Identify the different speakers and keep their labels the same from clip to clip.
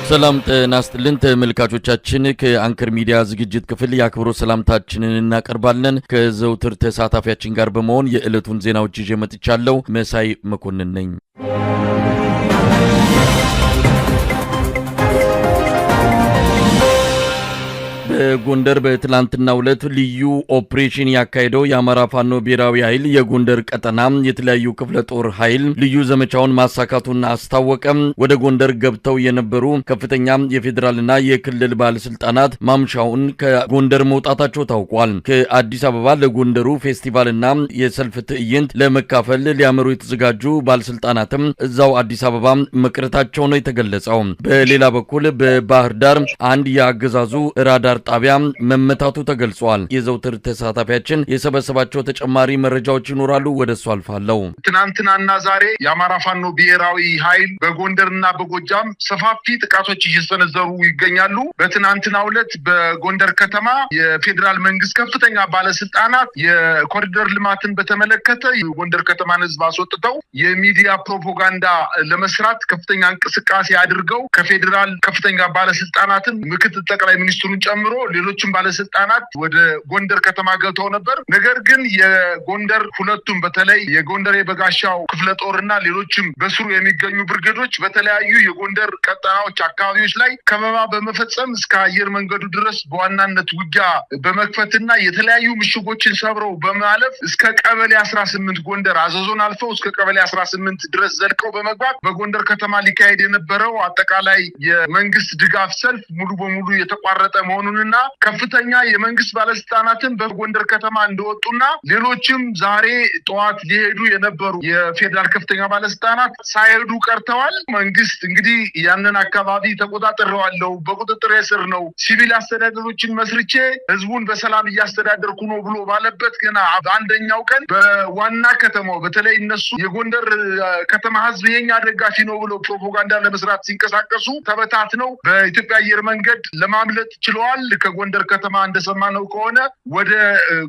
Speaker 1: ሰላም ጤና ይስጥልን ተመልካቾቻችን ከአንከር ሚዲያ ዝግጅት ክፍል የአክብሮት ሰላምታችንን እናቀርባለን። ከዘውትር ተሳታፊያችን ጋር በመሆን የዕለቱን ዜናዎች ይዤ መጥቻለሁ። መሳይ መኮንን ነኝ። በጎንደር በትላንትናው ዕለት ልዩ ኦፕሬሽን ያካሄደው የአማራ ፋኖ ብሔራዊ ኃይል የጎንደር ቀጠና የተለያዩ ክፍለ ጦር ኃይል ልዩ ዘመቻውን ማሳካቱን አስታወቀ። ወደ ጎንደር ገብተው የነበሩ ከፍተኛ የፌዴራልና የክልል ባለስልጣናት ማምሻውን ከጎንደር መውጣታቸው ታውቋል። ከአዲስ አበባ ለጎንደሩ ፌስቲቫልና የሰልፍ ትዕይንት ለመካፈል ሊያመሩ የተዘጋጁ ባለስልጣናትም እዛው አዲስ አበባ መቅረታቸው ነው የተገለጸው። በሌላ በኩል በባህር ዳር አንድ የአገዛዙ ራዳር ጣቢያ መመታቱ ተገልጿል። የዘውትር ተሳታፊያችን የሰበሰባቸው ተጨማሪ መረጃዎች ይኖራሉ። ወደሱ አልፋለሁ።
Speaker 2: ትናንትናና ዛሬ የአማራ ፋኖ ብሔራዊ ኃይል በጎንደርና በጎጃም ሰፋፊ ጥቃቶች እየሰነዘሩ ይገኛሉ። በትናንትናው ዕለት በጎንደር ከተማ የፌዴራል መንግስት ከፍተኛ ባለስልጣናት የኮሪደር ልማትን በተመለከተ የጎንደር ከተማን ህዝብ አስወጥተው የሚዲያ ፕሮፓጋንዳ ለመስራት ከፍተኛ እንቅስቃሴ አድርገው ከፌዴራል ከፍተኛ ባለስልጣናትን ምክትል ጠቅላይ ሚኒስትሩን ጨምሮ ሌሎችም ባለስልጣናት ወደ ጎንደር ከተማ ገብተው ነበር። ነገር ግን የጎንደር ሁለቱም በተለይ የጎንደር የበጋሻው ክፍለ ጦርና ሌሎችም በስሩ የሚገኙ ብርጌዶች በተለያዩ የጎንደር ቀጠናዎች አካባቢዎች ላይ ከበባ በመፈጸም እስከ አየር መንገዱ ድረስ በዋናነት ውጊያ በመክፈትና የተለያዩ ምሽጎችን ሰብረው በማለፍ እስከ ቀበሌ 18 ጎንደር አዘዞን አልፈው እስከ ቀበሌ 18 ድረስ ዘልቀው በመግባት በጎንደር ከተማ ሊካሄድ የነበረው አጠቃላይ የመንግስት ድጋፍ ሰልፍ ሙሉ በሙሉ የተቋረጠ መሆኑንና ከፍተኛ የመንግስት ባለስልጣናትን በጎንደር ከተማ እንደወጡና ሌሎችም ዛሬ ጠዋት ሊሄዱ የነበሩ የፌዴራል ከፍተኛ ባለስልጣናት ሳይሄዱ ቀርተዋል። መንግስት እንግዲህ ያንን አካባቢ ተቆጣጥሬዋለሁ፣ በቁጥጥር ስር ነው፣ ሲቪል አስተዳደሮችን መስርቼ ህዝቡን በሰላም እያስተዳደርኩ ነው ብሎ ባለበት ገና በአንደኛው ቀን በዋና ከተማው በተለይ እነሱ የጎንደር ከተማ ህዝብ የኛ ደጋፊ ነው ብሎ ፕሮፓጋንዳ ለመስራት ሲንቀሳቀሱ ተበታትነው በኢትዮጵያ አየር መንገድ ለማምለጥ ችለዋል። ከጎንደር ከተማ እንደሰማነው ከሆነ ወደ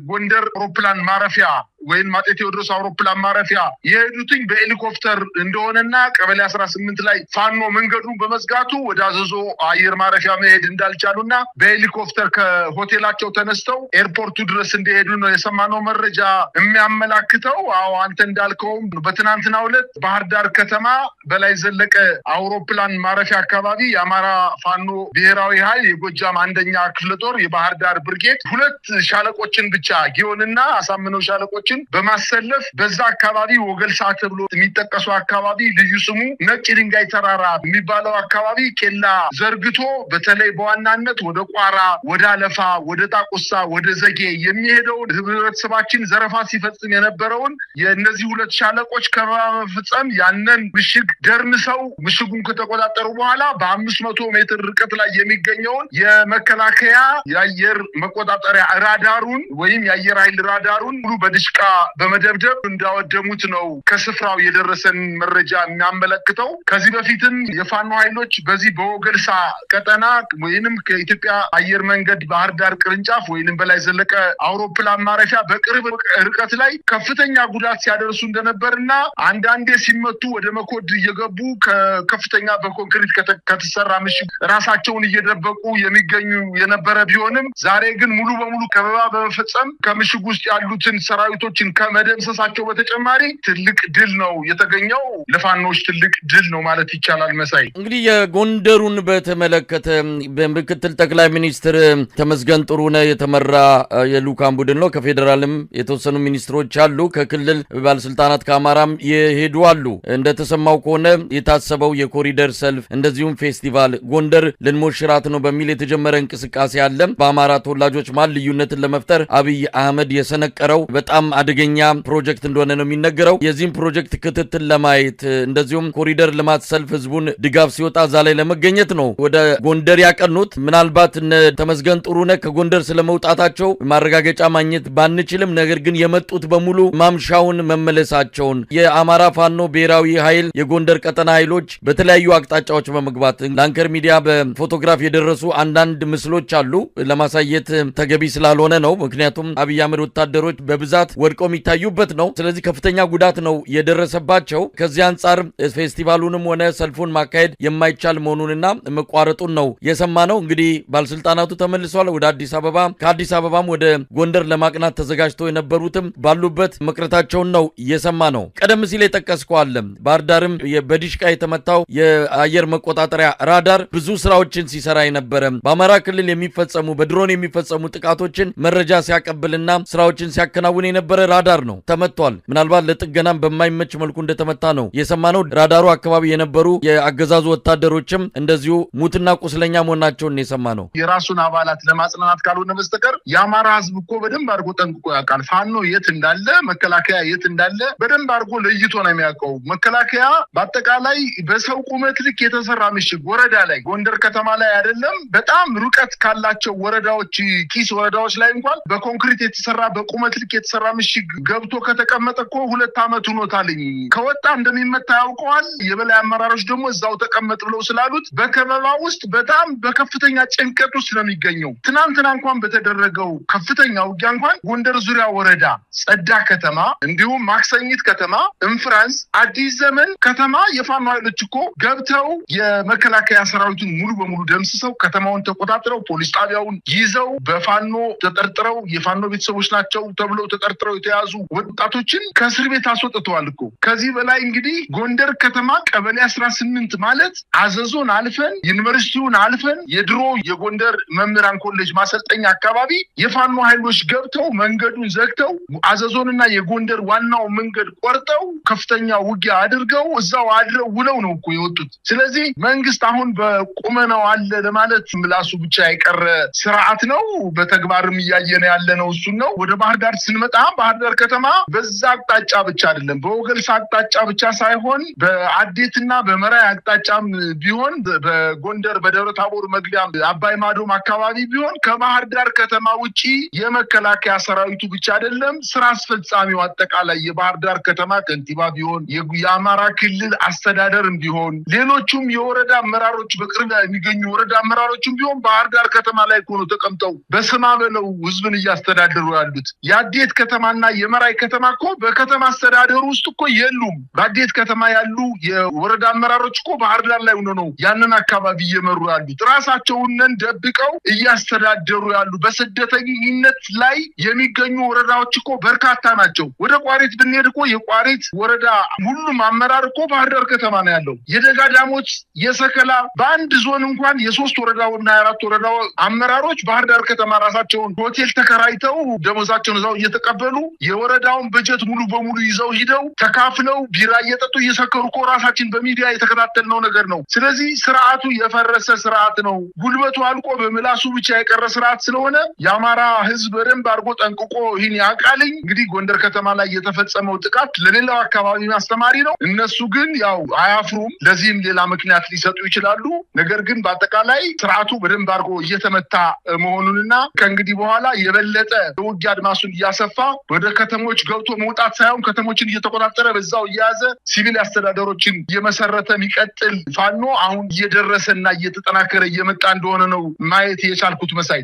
Speaker 2: ጎንደር አውሮፕላን ማረፊያ ወይም አጤ ቴዎድሮስ አውሮፕላን ማረፊያ የሄዱትኝ በሄሊኮፕተር እንደሆነና ቀበሌ 18 ላይ ፋኖ መንገዱን በመዝጋቱ ወደ አዘዞ አየር ማረፊያ መሄድ እንዳልቻሉና በሄሊኮፕተር ከሆቴላቸው ተነስተው ኤርፖርቱ ድረስ እንደሄዱ ነው የሰማነው መረጃ የሚያመላክተው። አዎ አንተ እንዳልከውም በትናንትናው ዕለት ባህር ዳር ከተማ በላይ ዘለቀ አውሮፕላን ማረፊያ አካባቢ የአማራ ፋኖ ብሔራዊ ኃይል የጎጃም አንደኛ ክፍለ ጦር የባህር ዳር ብርጌድ 2 ሻለቆችን ብቻ ጊዮንና አሳምነው ሻለቆችን በማሰለፍ በዛ አካባቢ ወገልሳ ተብሎ የሚጠቀሱ አካባቢ ልዩ ስሙ ነጭ ድንጋይ ተራራ የሚባለው አካባቢ ኬላ ዘርግቶ በተለይ በዋናነት ወደ ቋራ፣ ወደ አለፋ፣ ወደ ጣቁሳ፣ ወደ ዘጌ የሚሄደውን ህብረተሰባችን ዘረፋ ሲፈጽም የነበረውን የእነዚህ 2 ሻለቆች ከመፈጸም ያንን ምሽግ ደርምሰው ምሽጉን ከተቆጣጠሩ በኋላ በ500 ሜትር ርቀት ላይ የሚገኘውን የመከላከያ የአየር መቆጣጠሪያ ራዳሩን ወይም የአየር ኃይል ራዳሩን ሙሉ በድሽቃ በመደብደብ እንዳወደሙት ነው ከስፍራው የደረሰን መረጃ የሚያመለክተው። ከዚህ በፊትም የፋኖ ኃይሎች በዚህ በወገልሳ ቀጠና ወይንም ከኢትዮጵያ አየር መንገድ ባህር ዳር ቅርንጫፍ ወይንም በላይ ዘለቀ አውሮፕላን ማረፊያ በቅርብ ርቀት ላይ ከፍተኛ ጉዳት ሲያደርሱ እንደነበርና አንዳንዴ ሲመቱ ወደ መኮድ እየገቡ ከከፍተኛ በኮንክሪት ከተሰራ ምሽግ ራሳቸውን እየደበቁ የሚገኙ የነበረ ቢሆንም ዛሬ ግን ሙሉ በሙሉ ከበባ በመፈጸም ከምሽግ ውስጥ ያሉትን ሰራዊቶችን ከመደምሰሳቸው በተጨማሪ ትልቅ ድል ነው የተገኘው። ለፋኖች ትልቅ ድል ነው ማለት ይቻላል። መሳይ
Speaker 1: እንግዲህ የጎንደሩን በተመለከተ በምክትል ጠቅላይ ሚኒስትር ተመስገን ጥሩነህ የተመራ የልኡካን ቡድን ነው። ከፌዴራልም የተወሰኑ ሚኒስትሮች አሉ፣ ከክልል ባለስልጣናት ከአማራም የሄዱ አሉ። እንደተሰማው ከሆነ የታሰበው የኮሪደር ሰልፍ እንደዚሁም ፌስቲቫል ጎንደር ልንሞሽራት ነው በሚል የተጀመረ እንቅስቃሴ አለ። በአማራ ተወላጆች ማል ልዩነትን ለመፍጠር አብይ አህመድ የሰነቀረው በጣም አደገኛ ፕሮጀክት እንደሆነ ነው የሚነገረው። የዚህም ፕሮጀክት ክትትል ለማየት እንደዚሁም ኮሪደር ልማት ሰልፍ ህዝቡን ድጋፍ ሲወጣ እዛ ላይ ለመገኘት ነው ወደ ጎንደር ያቀኑት። ምናልባት እነ ተመስገን ጥሩነህ ከጎንደር ስለመውጣታቸው ማረጋገጫ ማግኘት ባንችልም፣ ነገር ግን የመጡት በሙሉ ማምሻውን መመለሳቸውን የአማራ ፋኖ ብሔራዊ ኃይል የጎንደር ቀጠና ኃይሎች በተለያዩ አቅጣጫዎች በመግባት ለአንከር ሚዲያ በፎቶግራፍ የደረሱ አንዳንድ ምስሎች አሉ። ለማሳየት ተገቢ ስላልሆነ ነው። ምክንያቱም አብይ አህመድ ወታደሮች በብዛት ወድቀው የሚታዩበት ነው። ስለዚህ ከፍተኛ ጉዳት ነው የደረሰባቸው። ከዚህ አንጻር ፌስቲቫሉንም ሆነ ሰልፉን ማካሄድ የማይቻል መሆኑንና መቋረጡን ነው የሰማነው። እንግዲህ ባለስልጣናቱ ተመልሰዋል ወደ አዲስ አበባ። ከአዲስ አበባም ወደ ጎንደር ለማቅናት ተዘጋጅተው የነበሩትም ባሉበት መቅረታቸውን ነው የሰማነው። ቀደም ሲል የጠቀስከው አለ ባህር ዳርም በዲሽቃ የተመታው የአየር መቆጣጠሪያ ራዳር ብዙ ስራዎችን ሲሰራ የነበረ በአማራ ክልል የሚፈጸሙ በድሮን የሚፈጸሙ ጥቃቶችን መረጃ ሲያቀብልና ስራዎችን ሲያከናውን የነበረ ራዳር ነው ተመቷል። ምናልባት ለጥገናም በማይመች መልኩ እንደተመታ ነው የሰማነው። ራዳሩ አካባቢ የነበሩ የአገዛዙ ወታደሮችም እንደዚሁ ሙትና ቁስለኛ መሆናቸውን የሰማነው።
Speaker 2: የራሱን አባላት ለማጽናናት ካልሆነ በስተቀር የአማራ ህዝብ እኮ በደንብ አድርጎ ጠንቅቆ ያውቃል። ፋኖ የት እንዳለ፣ መከላከያ የት እንዳለ በደንብ አድርጎ ለይቶ ነው የሚያውቀው። መከላከያ በአጠቃላይ በሰው ቁመት ልክ የተሰራ ምሽግ ወረዳ ላይ ጎንደር ከተማ ላይ አይደለም በጣም ርቀት ካላቸው ወረዳዎች ኪስ ወረዳዎች ላይ እንኳን በኮንክሪት የተሰራ በቁመት ልክ የተሰራ ምሽግ ገብቶ ከተቀመጠ እኮ 2 ዓመት ሆኖታልኝ። ከወጣ እንደሚመታ ያውቀዋል። የበላይ አመራሮች ደግሞ እዛው ተቀመጥ ብለው ስላሉት በከበባ ውስጥ በጣም በከፍተኛ ጭንቀት ውስጥ ነው የሚገኘው። ትናንትና እንኳን በተደረገው ከፍተኛ ውጊያ እንኳን ጎንደር ዙሪያ ወረዳ ጸዳ ከተማ እንዲሁም ማክሰኝት ከተማ፣ እንፍራንስ፣ አዲስ ዘመን ከተማ የፋኖ ኃይሎች እኮ ገብተው የመከላከያ ሰራዊቱን ሙሉ በሙሉ ደምስሰው ከተማውን ተቆጣጥረው ፖሊስ ጣቢያውን ይዘው በፋኖ ተጠርጥረው የፋኖ ቤተሰቦች ናቸው ተብለው ተጠርጥረው የተያዙ ወጣቶችን ከእስር ቤት አስወጥተዋል እኮ። ከዚህ በላይ እንግዲህ ጎንደር ከተማ ቀበሌ 18 ማለት አዘዞን አልፈን ዩኒቨርሲቲውን አልፈን የድሮ የጎንደር መምህራን ኮሌጅ ማሰልጠኛ አካባቢ የፋኖ ኃይሎች ገብተው መንገዱን ዘግተው አዘዞንና የጎንደር ዋናው መንገድ ቆርጠው ከፍተኛ ውጊያ አድርገው እዛው አድረው ውለው ነው እኮ የወጡት። ስለዚህ መንግስት አሁን በቁመናው አለ ለማለት ምላሱ ብቻ የቀረ ስርዓት ነው። በተግባርም እያየነ ያለነው እሱን ነው። ወደ ባህር ዳር ስንመጣ ባህር ዳር ከተማ በዛ አቅጣጫ ብቻ አይደለም በወገልሳ አቅጣጫ ብቻ ሳይሆን በአዴትና በመራይ አቅጣጫም ቢሆን በጎንደር በደብረ ታቦር መግቢያ አባይ ማዶም አካባቢ ቢሆን ከባህር ዳር ከተማ ውጪ የመከላከያ ሰራዊቱ ብቻ አይደለም ስራ አስፈጻሚው አጠቃላይ የባህር ዳር ከተማ ከንቲባ ቢሆን የአማራ ክልል አስተዳደርም ቢሆን ሌሎቹም የወረዳ አመራሮች በቅርብ የሚገኙ ወረዳ አመራሮችም ቢሆን ባህር ዳር ከተማ ላይ ሆኖ ተቀምጠው በስማ በለው ህዝብን እያስተዳደሩ ያሉት። የአዴት ከተማና የመራይ ከተማ እኮ በከተማ አስተዳደሩ ውስጥ እኮ የሉም። በአዴት ከተማ ያሉ የወረዳ አመራሮች እኮ ባህር ዳር ላይ ሆኖ ነው ያንን አካባቢ እየመሩ ያሉት። ራሳቸውን ደብቀው እያስተዳደሩ ያሉ በስደተኝነት ላይ የሚገኙ ወረዳዎች እኮ በርካታ ናቸው። ወደ ቋሪት ብንሄድ እኮ የቋሪት ወረዳ ሁሉም አመራር እኮ ባህር ዳር ከተማ ነው ያለው። የደጋ ዳሞት፣ የሰከላ በአንድ ዞን እንኳን የ3 ወረዳውና 4 ወረዳው አመራሮች ባህር ዳር ከተማ ራሳቸውን ሆቴል ተከራይተው ደሞዛቸውን እዛው እየተቀበሉ የወረዳውን በጀት ሙሉ በሙሉ ይዘው ሂደው ተካፍለው ቢራ እየጠጡ እየሰከሩ እኮ ራሳችን በሚዲያ የተከታተልነው ነገር ነው። ስለዚህ ስርዓቱ የፈረሰ ስርዓት ነው። ጉልበቱ አልቆ በምላሱ ብቻ የቀረ ስርዓት ስለሆነ የአማራ ህዝብ በደንብ አድርጎ ጠንቅቆ ይህን ያውቃልኝ። እንግዲህ ጎንደር ከተማ ላይ የተፈጸመው ጥቃት ለሌላው አካባቢ አስተማሪ ነው። እነሱ ግን ያው አያፍሩም። ለዚህም ሌላ ምክንያት ሊሰጡ ይችላሉ። ነገር ግን በአጠቃላይ ስርዓቱ በደንብ አድርጎ እየተመታ መሆኑንና ከእንግዲህ በኋላ የበለጠ የውጊያ አድማሱን እያሰፋ ወደ ከተሞች ገብቶ መውጣት ሳይሆን ከተሞችን እየተቆጣጠረ በዛው እየያዘ ሲቪል አስተዳደሮችን እየመሰረተ የሚቀጥል ፋኖ አሁን እየደረሰና እየተጠናከረ እየመጣ እንደሆነ ነው ማየት የቻልኩት። መሳይ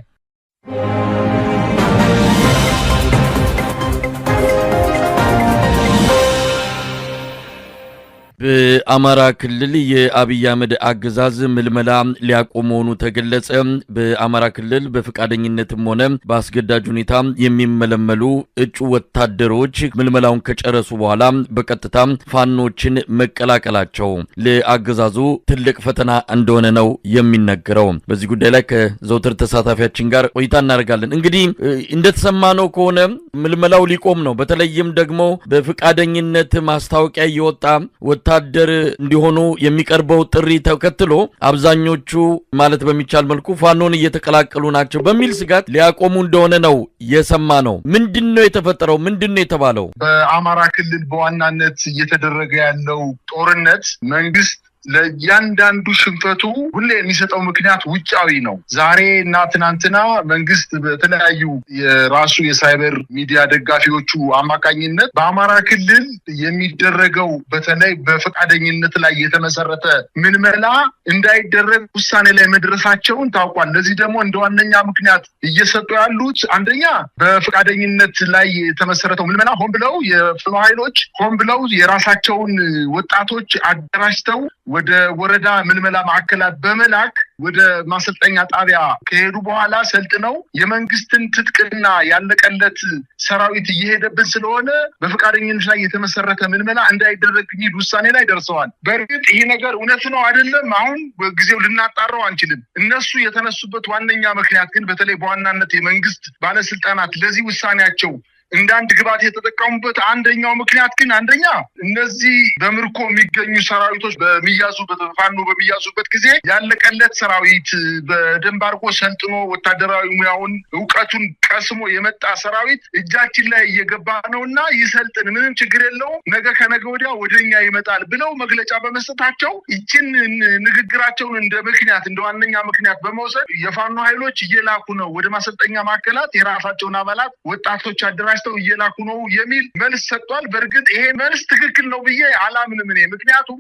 Speaker 1: በአማራ ክልል የአብይ አህመድ አገዛዝ ምልመላ ሊያቆም መሆኑ ተገለጸ። በአማራ ክልል በፈቃደኝነትም ሆነ በአስገዳጅ ሁኔታ የሚመለመሉ እጩ ወታደሮች ምልመላውን ከጨረሱ በኋላ በቀጥታ ፋኖችን መቀላቀላቸው ለአገዛዙ ትልቅ ፈተና እንደሆነ ነው የሚነገረው። በዚህ ጉዳይ ላይ ከዘውትር ተሳታፊያችን ጋር ቆይታ እናደርጋለን። እንግዲህ እንደተሰማነው ከሆነ ምልመላው ሊቆም ነው። በተለይም ደግሞ በፈቃደኝነት ማስታወቂያ እየወጣ ወታደር እንዲሆኑ የሚቀርበው ጥሪ ተከትሎ አብዛኞቹ ማለት በሚቻል መልኩ ፋኖን እየተቀላቀሉ ናቸው በሚል ስጋት ሊያቆሙ እንደሆነ ነው የሰማነው። ምንድነው የተፈጠረው? ምንድነው የተባለው?
Speaker 2: በአማራ ክልል በዋናነት እየተደረገ ያለው ጦርነት መንግስት ለያንዳንዱ ሽንፈቱ ሁሌ የሚሰጠው ምክንያት ውጫዊ ነው። ዛሬ እና ትናንትና መንግስት በተለያዩ የራሱ የሳይበር ሚዲያ ደጋፊዎቹ አማካኝነት በአማራ ክልል የሚደረገው በተለይ በፈቃደኝነት ላይ የተመሰረተ ምልመላ እንዳይደረግ ውሳኔ ላይ መድረሳቸውን ታውቋል። ለዚህ ደግሞ እንደ ዋነኛ ምክንያት እየሰጡ ያሉት አንደኛ በፈቃደኝነት ላይ የተመሰረተው ምልመላ ሆን ብለው የፋኖ ኃይሎች ሆን ብለው የራሳቸውን ወጣቶች አደራጅተው ወደ ወረዳ ምልመላ ማዕከላት በመላክ ወደ ማሰልጠኛ ጣቢያ ከሄዱ በኋላ ሰልጥነው የመንግስትን ትጥቅና ያለቀለት ሰራዊት እየሄደብን ስለሆነ በፈቃደኝነት ላይ የተመሰረተ ምልመላ እንዳይደረግ የሚል ውሳኔ ላይ ደርሰዋል። በእርግጥ ይህ ነገር እውነት ነው አይደለም አሁን በጊዜው ልናጣራው አንችልም። እነሱ የተነሱበት ዋነኛ ምክንያት ግን በተለይ በዋናነት የመንግስት ባለስልጣናት ለዚህ ውሳኔያቸው እንዳንድ ግባት የተጠቀሙበት አንደኛው ምክንያት ግን አንደኛ እነዚህ በምርኮ የሚገኙ ሰራዊቶች ፋኖ በሚያዙበት ጊዜ ያለቀለት ሰራዊት በደንብ አድርጎ ሰልጥኖ ወታደራዊ ሙያውን እውቀቱን ቀስሞ የመጣ ሰራዊት እጃችን ላይ እየገባ ነውና ይሰልጥን ምንም ችግር የለውም ነገ ከነገ ወዲያ ወደኛ ይመጣል ብለው መግለጫ በመስጠታቸው ይችን ንግግራቸውን እንደ ዋነኛ ምክንያት በመውሰድ የፋኖ ኃይሎች እየላኩ ነው ወደ ማሰልጠኛ ማዕከላት የራሳቸውን አባላት ወጣቶች አደራጅተው እየላኩ ነው የሚል መልስ ሰጥቷል። በእርግጥ ይሄ መልስ ትክክል ነው ብዬ አላምንም እኔ። ምክንያቱም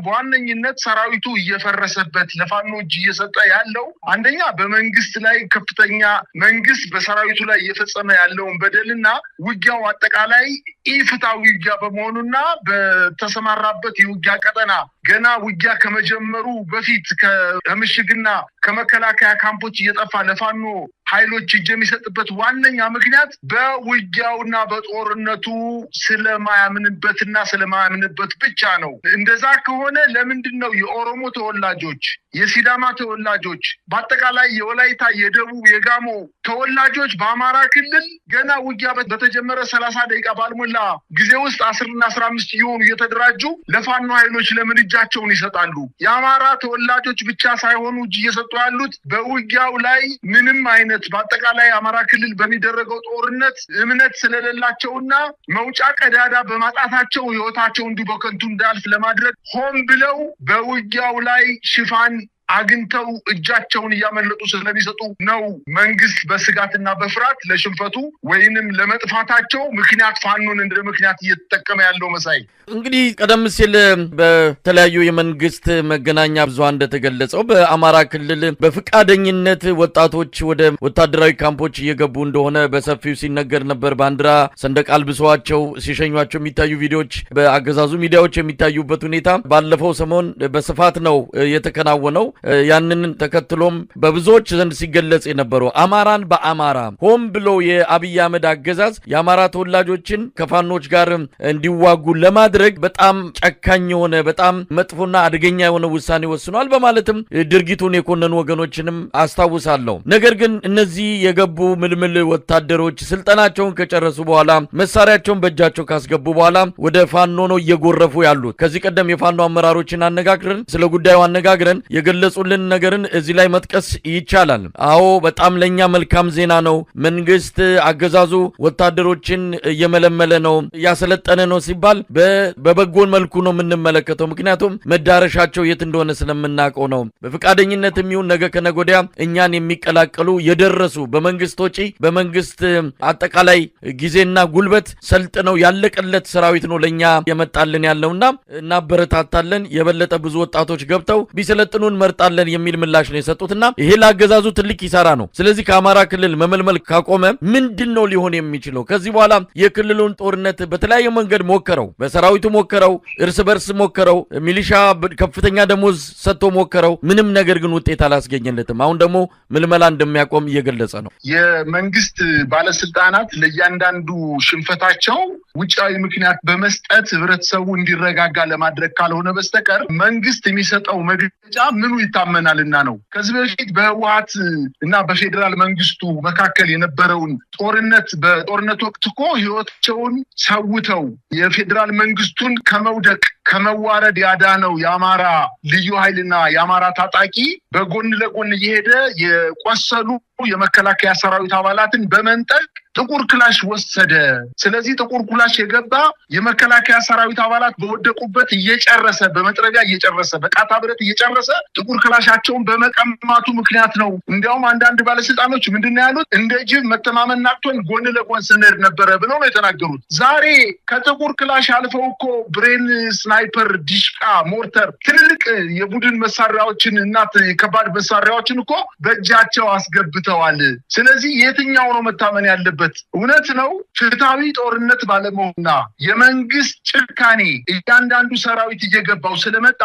Speaker 2: በዋነኝነት ሰራዊቱ እየፈረሰበት ለፋኖ እጅ እየሰጠ ያለው አንደኛ በመንግስት ላይ ከፍተኛ መንግስት በሰራዊቱ ላይ እየፈጸመ ያለውን በደልና ውጊያው አጠቃላይ ኢፍትሃዊ ውጊያ በመሆኑና በተሰማራበት የውጊያ ቀጠና ገና ውጊያ ከመጀመሩ በፊት ከምሽግና ከመከላከያ ካምፖች እየጠፋ ለፋኖ ኃይሎች እጅ የሚሰጥበት ዋነኛ ምክንያት በውጊያውና በጦርነቱ ስለማያምንበት ብቻ ነው። እንደዛ ከሆነ ለምንድነው የኦሮሞ ተወላጆች፣ የሲዳማ ተወላጆች፣ በአጠቃላይ የወላይታ፣ የደቡብ፣ የጋሞ ተወላጆች በአማራ ክልል ገና ውጊያ በተጀመረ 30 ደቂቃ ባልሞላ ጊዜ ውስጥ 10 እና 15 እየሆኑ እየተደራጁ ለፋኖ ኃይሎች ለምን እጃቸውን ይሰጣሉ? የአማራ ተወላጆች ብቻ ሳይሆኑ እጅ እየሰጡ ያሉት በውጊያው ላይ ምንም አይነት በአጠቃላይ አማራ ክልል በሚደረገው ጦርነት እምነት ስለሌላቸውና መውጫ ቀዳዳ በማጣታቸው ህይወታቸው እንዲሁ በከንቱ እንዳልፍ ለማድረግ ሆን ብለው በውጊያው ላይ ሽፋን አግኝተው እጃቸውን እያመለጡ ስለሚሰጡ ነው መንግስት በስጋትና በፍርሃት ለሽንፈቱ ወይንም ለመጥፋታቸው ምክንያት ፋኖን እንደ ምክንያት እየተጠቀመ ያለው። መሳይ
Speaker 1: እንግዲህ ቀደም ሲል በተለያዩ የመንግስት መገናኛ ብዙሃን እንደተገለጸው በአማራ ክልል በፍቃደኝነት ወጣቶች ወደ ወታደራዊ ካምፖች እየገቡ እንደሆነ በሰፊው ሲነገር ነበር። ባንዲራ ሰንደቅ አልብሰዋቸው ሲሸኟቸው የሚታዩ ቪዲዮዎች በአገዛዙ ሚዲያዎች የሚታዩበት ሁኔታ ባለፈው ሰሞን በስፋት ነው የተከናወነው። ያንን ተከትሎም በብዙዎች ዘንድ ሲገለጽ የነበረው አማራን በአማራ ሆም ብሎ የአብይ አህመድ አገዛዝ የአማራ ተወላጆችን ከፋኖች ጋር እንዲዋጉ ለማድረግ በጣም ጨካኝ የሆነ በጣም መጥፎና አደገኛ የሆነ ውሳኔ ወስኗል በማለትም ድርጊቱን የኮነኑ ወገኖችንም አስታውሳለሁ። ነገር ግን እነዚህ የገቡ ምልምል ወታደሮች ስልጠናቸውን ከጨረሱ በኋላ መሳሪያቸውን በእጃቸው ካስገቡ በኋላ ወደ ፋኖ ነው እየጎረፉ ያሉት። ከዚህ ቀደም የፋኖ አመራሮችን አነጋግረን ስለ ጉዳዩ አነጋግረን የገለጹልን ነገርን እዚህ ላይ መጥቀስ ይቻላል። አዎ በጣም ለኛ መልካም ዜና ነው። መንግስት አገዛዙ ወታደሮችን እየመለመለ ነው ያሰለጠነ ነው ሲባል በበጎ መልኩ ነው የምንመለከተው። ምክንያቱም መዳረሻቸው የት እንደሆነ ስለምናውቀው ነው። በፍቃደኝነት የሚሆን ነገ ከነገ ወዲያ እኛን የሚቀላቀሉ የደረሱ በመንግስት ወጪ በመንግስት አጠቃላይ ጊዜና ጉልበት ሰልጥነው ያለቀለት ሰራዊት ነው ለኛ የመጣልን ያለውና እናበረታታለን። የበለጠ ብዙ ወጣቶች ገብተው ቢሰለጥኑን መርጣለን የሚል ምላሽ ነው የሰጡትና ይሄ ለአገዛዙ ትልቅ ይሰራ ነው። ስለዚህ ከአማራ ክልል መመልመል ካቆመ ምንድነው ሊሆን የሚችለው? ከዚህ በኋላ የክልሉን ጦርነት በተለያየ መንገድ ሞከረው፣ በሰራዊቱ ሞከረው፣ እርስ በርስ ሞከረው፣ ሚሊሻ ከፍተኛ ደሞዝ ሰጥቶ ሞከረው። ምንም ነገር ግን ውጤት አላስገኘለትም። አሁን ደግሞ ምልመላ እንደሚያቆም እየገለጸ ነው።
Speaker 2: የመንግስት ባለስልጣናት ለእያንዳንዱ ሽንፈታቸው ውጫዊ ምክንያት በመስጠት ህብረተሰቡ እንዲረጋጋ ለማድረግ ካልሆነ በስተቀር መንግስት የሚሰጠው መግለጫ ምኑ ይታመናልና ነው። ከዚህ በፊት በህወሓት እና በፌዴራል መንግስቱ መካከል የነበረውን በጦርነት ወቅት እኮ ህይወታቸውን ሰውተው የፌዴራል መንግስቱን ከመውደቅ ከመዋረድ ያዳነው የአማራ ልዩ ኃይልና የአማራ ታጣቂ በጎን ለጎን እየሄደ የቆሰሉ የመከላከያ ሰራዊት አባላትን በመንጠቅ ጥቁር ክላሽ ወሰደ። ስለዚህ ጥቁር ክላሽ የገባ የመከላከያ ሰራዊት አባላት በወደቁበት እየጨረሰ በመጥረቢያ እየጨረሰ በቃታ ብረት እየጨረሰ ጥቁር ክላሻቸውን በመቀማቱ ምክንያት ነው። እንዲያውም አንዳንድ ባለስልጣኖች ምንድነው ያሉት? እንደ ጅብ መተማመን ናቅቶን ጎን ለጎን ስንሄድ ነበረ ብለው ነው የተናገሩት። ዛሬ ከጥቁር ክላሽ አልፈው እኮ ብሬን፣ ስናይፐር፣ ዲሽቃ፣ ሞርተር ትልልቅ የቡድን መሳሪያዎችን እና ከባድ መሳሪያዎችን እኮ በእጃቸው አስገብተዋል። ስለዚህ የትኛው ነው መታመን ያለበት? እውነት ነው ፍትሃዊ ጦርነት ባለመሆንና የመንግስት ጭካኔ እያንዳንዱ ሰራዊት እየገባው ስለመጣ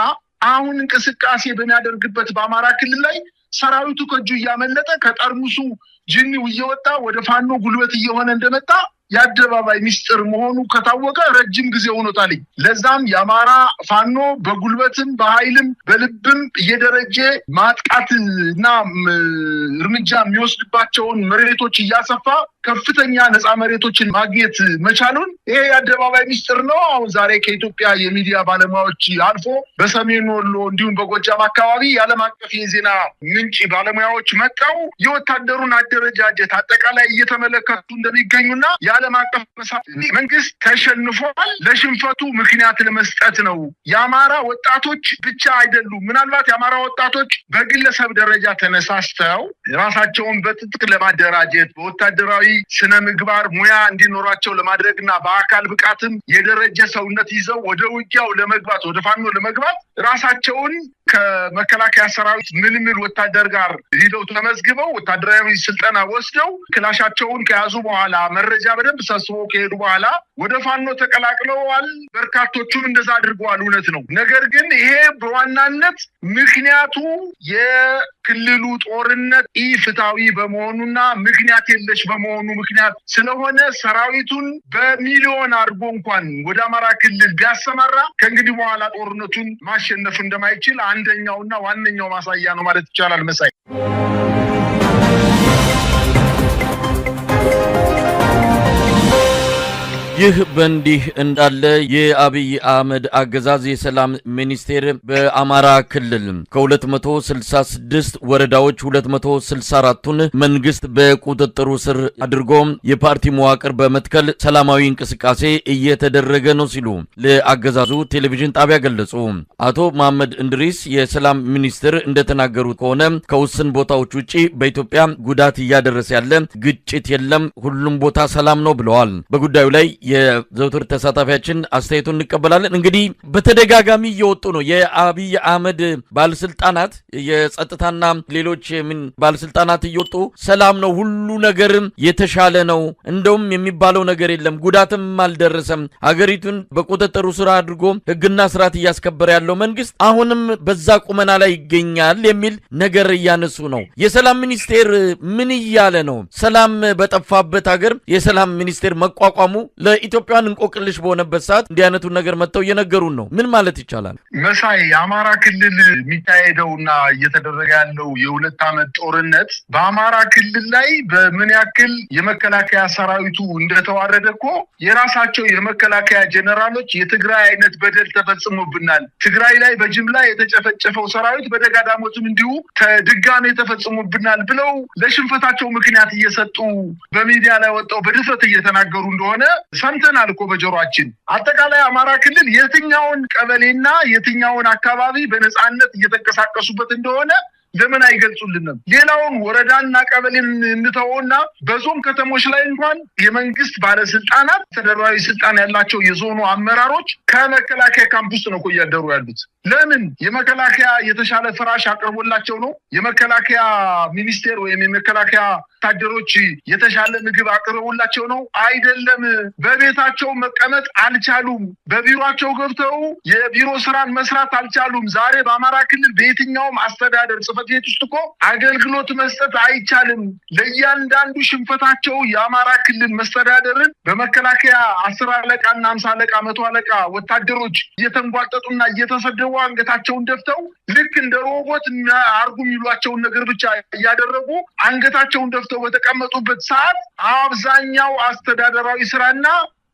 Speaker 2: አሁን እንቅስቃሴ በሚያደርግበት በአማራ ክልል ላይ ሰራዊቱ ከእጁ እያመለጠ ከጠርሙሱ ጅኒው እየወጣ ወደ ፋኖ ጉልበት እየሆነ እንደመጣ የአደባባይ ሚስጥር መሆኑ ከታወቀ ረጅም ጊዜ ሆኖታል። ለዛም የአማራ ፋኖ በጉልበትም በኃይልም በልብም እየደረጀ ማጥቃትና እርምጃ የሚወስድባቸውን መሬቶች እያሰፋ ከፍተኛ ነፃ መሬቶችን ማግኘት መቻሉን ይሄ የአደባባይ ሚስጥር ነው። አሁን ዛሬ ከኢትዮጵያ የሚዲያ ባለሙያዎች አልፎ በሰሜን ወሎ እንዲሁም በጎጃም አካባቢ የዓለም አቀፍ የዜና ምንጭ ባለሙያዎች መጣው የወታደሩን አደረጃጀት አጠቃላይ እየተመለከቱ እንደሚገኙና የዓለም አቀፍ መንግስት ተሸንፏል፣ ለሽንፈቱ ምክንያት ለመስጠት ነው። የአማራ ወጣቶች ብቻ አይደሉም። ምናልባት የአማራ ወጣቶች በግለሰብ ደረጃ ተነሳስተው ራሳቸውን በትጥቅ ለማደራጀት በወታደራዊ ስነ ምግባር ሙያ እንዲኖራቸው ለማድረግና በአካል ብቃትም የደረጀ ሰውነት ይዘው ወደ ውጊያው ለመግባት ወደ ፋኖ ለመግባት ራሳቸውን ከመከላከያ ሰራዊት ምልምል ወታደር ጋር ሂደው ተመዝግበው ወታደራዊ ስልጠና ወስደው ክላሻቸውን ከያዙ በኋላ መረጃ በደንብ ሰብስበው ከሄዱ በኋላ ወደ ፋኖ ተቀላቅለዋል። በርካቶቹም እንደዛ አድርገዋል። እውነት ነው። ነገር ግን ይሄ በዋናነት ምክንያቱ የክልሉ ጦርነት ኢፍትሃዊ በመሆኑና ምክንያት የለሽ በመሆኑ ምክንያት ስለሆነ ሰራዊቱን በሚሊዮን አድርጎ እንኳን ወደ አማራ ክልል ቢያሰማራ ከእንግዲህ በኋላ ጦርነቱን ማሸነፍ እንደማይችል አንደኛውና ዋነኛው ማሳያ ነው ማለት ይቻላል። መሳይ
Speaker 1: ይህ በእንዲህ እንዳለ የአብይ አህመድ አገዛዝ የሰላም ሚኒስቴር በአማራ ክልል ከ266 ወረዳዎች 264ቱን መንግስት በቁጥጥሩ ስር አድርጎ የፓርቲ መዋቅር በመትከል ሰላማዊ እንቅስቃሴ እየተደረገ ነው ሲሉ ለአገዛዙ ቴሌቪዥን ጣቢያ ገለጹ። አቶ መሐመድ እንድሪስ የሰላም ሚኒስትር እንደተናገሩት ከሆነ ከውስን ቦታዎች ውጪ በኢትዮጵያ ጉዳት እያደረሰ ያለ ግጭት የለም፣ ሁሉም ቦታ ሰላም ነው ብለዋል። በጉዳዩ ላይ የዘውትር ተሳታፊያችን አስተያየቱን እንቀበላለን። እንግዲህ በተደጋጋሚ እየወጡ ነው የአብይ አህመድ ባለስልጣናት፣ የጸጥታና ሌሎች ባለስልጣናት እየወጡ ሰላም ነው፣ ሁሉ ነገር የተሻለ ነው፣ እንደውም የሚባለው ነገር የለም፣ ጉዳትም አልደረሰም፣ ሀገሪቱን በቁጥጥሩ ስር አድርጎ ህግና ስርዓት እያስከበረ ያለው መንግስት አሁንም በዛ ቁመና ላይ ይገኛል የሚል ነገር እያነሱ ነው። የሰላም ሚኒስቴር ምን እያለ ነው? ሰላም በጠፋበት ሀገር የሰላም ሚኒስቴር መቋቋሙ ለኢትዮጵያን እንቆቅልሽ በሆነበት ሰዓት እንዲህ አይነቱን ነገር መጥተው እየነገሩን ነው። ምን ማለት ይቻላል?
Speaker 2: መሳይ የአማራ ክልል የሚካሄደውና እየተደረገ ያለው የ2 ዓመት ጦርነት በአማራ ክልል ላይ በምን ያክል የመከላከያ ሰራዊቱ እንደተዋረደ እኮ የራሳቸው የመከላከያ ጀነራሎች የትግራይ አይነት በደል ተፈጽሞብናል፣ ትግራይ ላይ በጅምላ የተጨፈጨፈው ሰራዊት በደጋዳሞትም እንዲሁ ድጋሜ ተፈጽሞብናል ብለው ለሽንፈታቸው ምክንያት እየሰጡ በሚዲያ ላይ ወጣው በድፍረት እየተናገሩ እንደሆነ ሰምተናል እኮ በጆሮአችን። አጠቃላይ አማራ ክልል የትኛውን ቀበሌና የትኛውን አካባቢ በነፃነት እየተንቀሳቀሱበት እንደሆነ ለምን አይገልጹልንም? ሌላውን ወረዳና ቀበሌን እንተውና በዞን ከተሞች ላይ እንኳን የመንግስት ባለስልጣናት ተደራዊ ስልጣን ያላቸው የዞኑ አመራሮች ከመከላከያ ካምፕ ውስጥ ነው እኮ እያደሩ ያሉት። ለምን? የመከላከያ የተሻለ ፍራሽ አቅርቦላቸው ነው? የመከላከያ ሚኒስቴር ወይም የመከላከያ ወታደሮች የተሻለ ምግብ አቅርቦላቸው ነው? አይደለም። በቤታቸው መቀመጥ አልቻሉም። በቢሮቸው ገብተው የቢሮ ስራን መስራት አልቻሉም። ዛሬ በአማራ ክልል በየትኛውም አስተዳደር ጽሕፈት ቤት ውስጥ እኮ አገልግሎት መስጠት አይቻልም። ለእያንዳንዱ ሽንፈታቸው የአማራ ክልል መስተዳደርን በመከላከያ 10 አለቃና 50 አለቃ 100 አለቃ ወታደሮች እየተንጓጠጡና እየተሰደቡ አንገታቸውን ደፍተው ልክ እንደ ሮቦት አርጉ የሚሏቸውን ነገር ብቻ እያደረጉ አንገታቸውን ደፍተው በተቀመጡበት ሰዓት አብዛኛው አስተዳደራዊ ስራና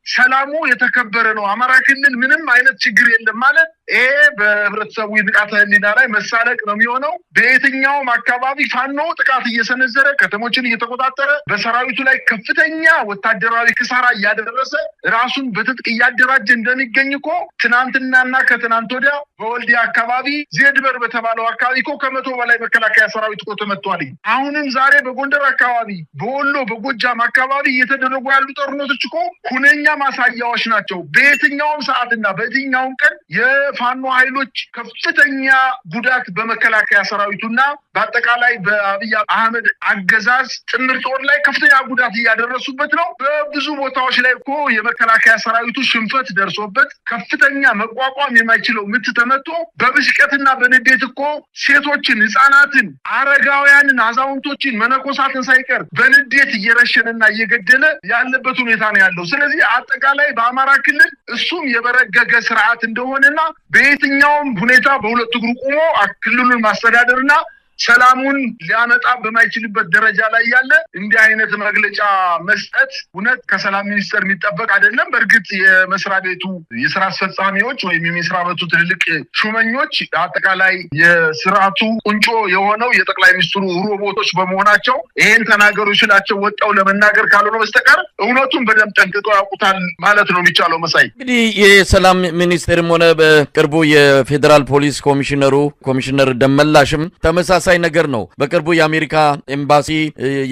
Speaker 2: ሰላሙ የተከበረ ነው። አማራ ክልል ምንም አይነት ችግር የለም ማለት ይሄ በህብረተሰቡ ንቃተ ህሊና ላይ መሳለቅ ነው የሚሆነው። በየትኛውም አካባቢ ፋኖ ጥቃት እየሰነዘረ ከተሞችን እየተቆጣጠረ በሰራዊቱ ላይ ከፍተኛ ወታደራዊ ክሳራ እያደረሰ ራሱን በትጥቅ እያደራጀ እንደሚገኝ እኮ ትናንትናና ከትናንት ወዲያ በወልዲያ አካባቢ ዜድበር በተባለው አካባቢ እኮ 100 በላይ መከላከያ ሰራዊት እኮ ተመቷል። አሁንም ዛሬ በጎንደር አካባቢ፣ በወሎ፣ በጎጃም አካባቢ እየተደረጉ ያሉ ጦርነቶች እኮ ሁነኛ ማሳያዎች ናቸው። በየትኛውም ሰዓትና በየትኛውም ቀን የፋኖ ኃይሎች ከፍተኛ ጉዳት በመከላከያ ሰራዊቱና በአጠቃላይ በአብይ አህመድ አገዛዝ ጥምር ጦር ላይ ከፍተኛ ጉዳት እያደረሱበት ነው። በብዙ ቦታዎች ላይ እኮ የመከላከያ ሰራዊቱ ሽንፈት ደርሶበት ከፍተኛ መቋቋም የማይችለው ምት ተመቶ በብሽቀትና በንዴት እኮ ሴቶችን፣ ህፃናትን፣ አረጋውያንን፣ አዛውንቶችን፣ መነኮሳትን ሳይቀር በንዴት እየረሸነና እየገደለ ያለበት ሁኔታ ነው ያለው። ስለዚህ አጠቃላይ በአማራ ክልል እሱም የበረገገ ስርዓት እንደሆነና በየትኛውም ሁኔታ በሁለት እግሩ ቆሞ ክልሉን ማስተዳደርና ሰላሙን ሊያመጣ በማይችልበት ደረጃ ላይ ያለ እንዲህ አይነት መግለጫ መስጠት እውነት ከሰላም ሚኒስቴር የሚጠበቅ አይደለም። በእርግጥ የመስሪያ ቤቱ የስራ አስፈጻሚዎች ወይም የመስሪያ ቤቱ ትልልቅ ሹመኞች አጠቃላይ የስርዓቱ ቁንጮ የሆነው የጠቅላይ ሚኒስትሩ ሮቦቶች በመሆናቸው ይሄን ተናገሩ ስላቸው ወጣው ለመናገር ካልሆነ በስተቀር እውነቱን በደንብ ጠንቅቀው ያውቁታል ማለት ነው የሚቻለው። መሳይ
Speaker 1: እንግዲህ የሰላም ሚኒስቴርም ሆነ በቅርቡ የፌዴራል ፖሊስ ኮሚሽነር ደመላሽም ተመሳሳይ ነገር ነው። በቅርቡ የአሜሪካ ኤምባሲ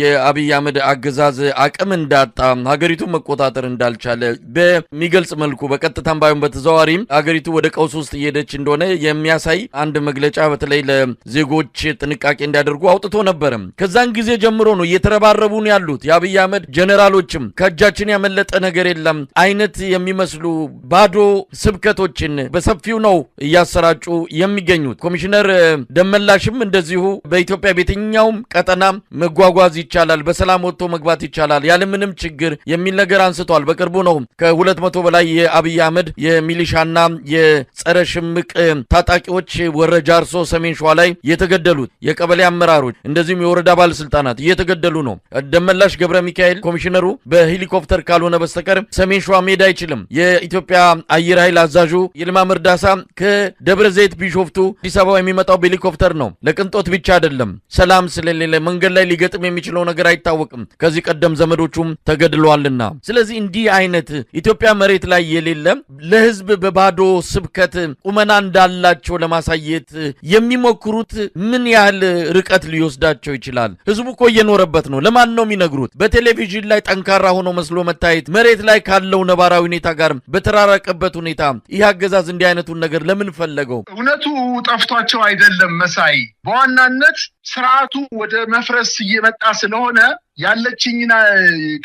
Speaker 1: የአብይ አህመድ አገዛዝ አቅም እንዳጣ ሀገሪቱን መቆጣጠር እንዳልቻለ በሚገልጽ መልኩ በቀጥታም ባይሆን በተዘዋዋሪም ሀገሪቱ ወደ ቀውስ ውስጥ እየሄደች እንደሆነ የሚያሳይ አንድ መግለጫ በተለይ ለዜጎች ጥንቃቄ እንዲያደርጉ አውጥቶ ነበር። ከዛን ጊዜ ጀምሮ ነው እየተረባረቡ ነው ያሉት የአብይ አህመድ ጀነራሎችም ከእጃችን ያመለጠ ነገር የለም አይነት የሚመስሉ ባዶ ስብከቶችን በሰፊው ነው እያሰራጩ የሚገኙት። ኮሚሽነር ደመላሽም እንደዚሁ በኢትዮጵያ በየትኛውም ቀጠና መጓጓዝ ይቻላል፣ በሰላም ወጥቶ መግባት ይቻላል ያለምንም ችግር የሚል ነገር አንስቷል። በቅርቡ ነው ከ200 በላይ የአብይ አህመድ የሚሊሻና የጸረ ሽምቅ ታጣቂዎች ወረጃ አርሶ ሰሜን ሸዋ ላይ የተገደሉት። የቀበሌ አመራሮች እንደዚሁም የወረዳ ባለስልጣናት እየተገደሉ ነው። ደመላሽ ገብረ ሚካኤል ኮሚሽነሩ በሄሊኮፕተር ካልሆነ በስተቀር ሰሜን ሸዋ መሄድ አይችልም። የኢትዮጵያ አየር ኃይል አዛዡ ይልማ መርዳሳ ከደብረ ዘይት ቢሾፍቱ አዲስ አበባ የሚመጣው በሄሊኮፕተር ነው። ለቅንጦት ብቻ አይደለም፣ ሰላም ስለሌለ መንገድ ላይ ሊገጥም የሚችለው ነገር አይታወቅም። ከዚህ ቀደም ዘመዶቹም ተገድለዋልና። ስለዚህ እንዲህ አይነት ኢትዮጵያ መሬት ላይ የሌለ ለህዝብ በባዶ ስብከት ቁመና እንዳላቸው ለማሳየት የሚሞክሩት ምን ያህል ርቀት ሊወስዳቸው ይችላል? ህዝቡ እኮ እየኖረበት ነው። ለማን ነው የሚነግሩት? በቴሌቪዥን ላይ ጠንካራ ሆኖ መስሎ መታየት መሬት ላይ ካለው ነባራዊ ሁኔታ ጋር በተራራቀበት ሁኔታ ይህ አገዛዝ እንዲህ አይነቱን ነገር ለምን ፈለገው?
Speaker 2: እውነቱ ጠፍቷቸው አይደለም መሳይ፣ በዋናነት ስርዓቱ ወደ መፍረስ እየመጣ ስለሆነ ያለችኝና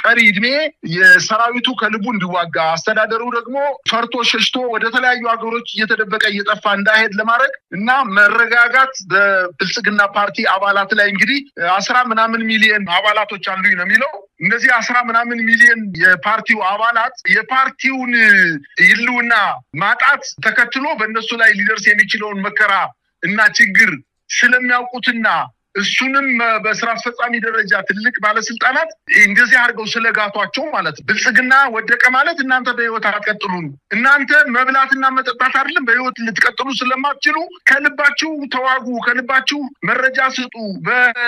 Speaker 2: ቀሪ እድሜ የሰራዊቱ ከልቡ እንዲዋጋ አስተዳደሩ ደግሞ ፈርቶ ሸሽቶ ወደ ተለያዩ ሀገሮች እየተደበቀ እየጠፋ እንዳይሄድ ለማድረግ እና መረጋጋት በብልጽግና ፓርቲ አባላት ላይ እንግዲህ 10 ምናምን ሚሊዮን አባላቶች አሉኝ ነው የሚለው። እነዚህ 10 ምናምን ሚሊዮን የፓርቲው አባላት የፓርቲውን ህልውና ማጣት ተከትሎ በእነሱ ላይ ሊደርስ የሚችለውን መከራ እና ችግር ስለሚያውቁትና እሱንም በስራ አስፈጻሚ ደረጃ ትልቅ ባለስልጣናት እንደዚህ አድርገው ስለጋቷቸው ማለት ብልጽግና ወደቀ ማለት እናንተ በህይወት አትቀጥሉም፣ እናንተ መብላትና መጠጣት አይደለም በህይወት ልትቀጥሉ ስለማትችሉ ከልባችሁ ተዋጉ፣ ከልባችሁ መረጃ ስጡ፣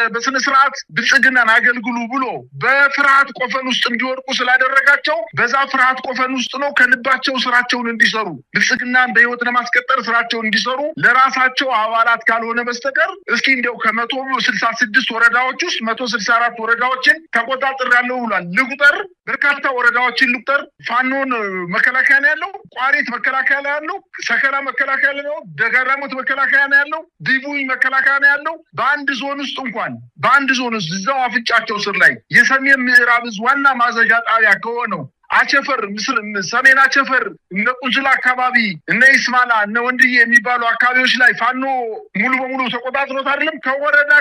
Speaker 2: በስነ ስርዓት ብልጽግናን አገልግሉ ብሎ በፍርሃት ቆፈን ውስጥ እንዲወድቁ ስላደረጋቸው በዛ ፍርሃት ቆፈን ውስጥ ነው ከልባቸው ስራቸውን እንዲሰሩ ብልጽግናን በህይወት ለማስቀጠል ስራቸውን እንዲሰሩ ለራሳቸው አባላት ካልሆነ በስተቀር እስኪ እንደው ከ166 ወረዳዎች ውስጥ 164 ወረዳዎችን ተቆጣጥሬያለሁ ብሏል። ልቁጠር፣ በርካታ ወረዳዎችን ልቁጠር። ፋኖን መከላከያ ነው ያለው፣ ቋሪት መከላከያ ነው ያለው፣ ሰከላ መከላከያ ነው ያለው፣ ደጋዳሞት መከላከያ ነው ያለው፣ ዲቡይ መከላከያ ነው ያለው። በአንድ ዞን ውስጥ እዛው አፍንጫቸው ስር ላይ የሰሜን ምዕራብ ዕዝ ዋና ማዘዣ ጣቢያ ከሆነው አቸፈር ሰሜን አቸፈር እነ ቁንዝላ አካባቢ እነ ኢስማላ እነ ወንድዬ የሚባሉ አካባቢዎች ላይ ፋኖ ሙሉ በሙሉ ተቆጣጥሮት አይደለም። ከወረዳ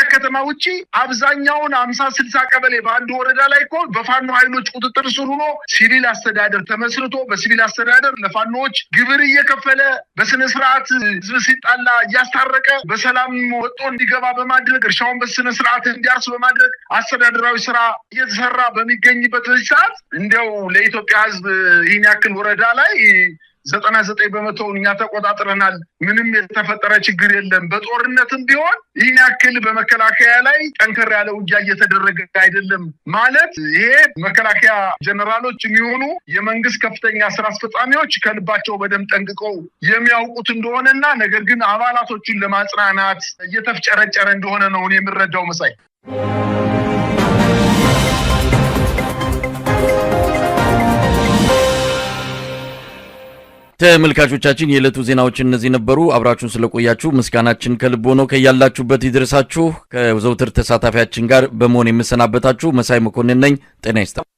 Speaker 2: ከተማ ውጪ አብዛኛውን 50-60 ቀበሌ በአንድ ወረዳ ላይ እኮ በፋኖ ኃይሎች ቁጥጥር ስር ሆኖ ሲቪል አስተዳደር ተመስርቶ በሲቪል አስተዳደር ለፋኖዎች ግብር እየከፈለ በስነ ስርዓት ህዝብ ሲጣላ እያስታረቀ በሰላም ወጥቶ እንዲገባ በማድረግ እርሻውን በስነ ስርዓት እንዲያርስ በማድረግ አስተዳደራዊ ስራ እየተሰራ በሚገኝበት ሰዓት እንደው ለኢትዮጵያ ህዝብ ይህን ያክል ወረዳ ላይ 99% እኛ ተቆጣጥረናል፣ ምንም የተፈጠረ ችግር የለም። በጦርነትም ቢሆን ይህን ያክል በመከላከያ ላይ ጠንከር ያለ ውጊያ እየተደረገ አይደለም ማለት ይሄ መከላከያ ጀነራሎች የሚሆኑ የመንግስት ከፍተኛ ስራ አስፈጻሚዎች ከልባቸው በደንብ ጠንቅቀው የሚያውቁት እንደሆነና ነገር ግን አባላቶቹን ለማጽናናት እየተፍጨረጨረ እንደሆነ ነው የምረዳው መሳይ።
Speaker 1: ተመልካቾቻችን የዕለቱ ዜናዎች እነዚህ ነበሩ። አብራችሁን ስለቆያችሁ ምስጋናችን ከልብ ሆኖ ከያላችሁበት ይድረሳችሁ። ከዘውትር ተሳታፊያችን ጋር በመሆን የምሰናበታችሁ መሳይ መኮንን ነኝ። ጤና ይስጥልኝ።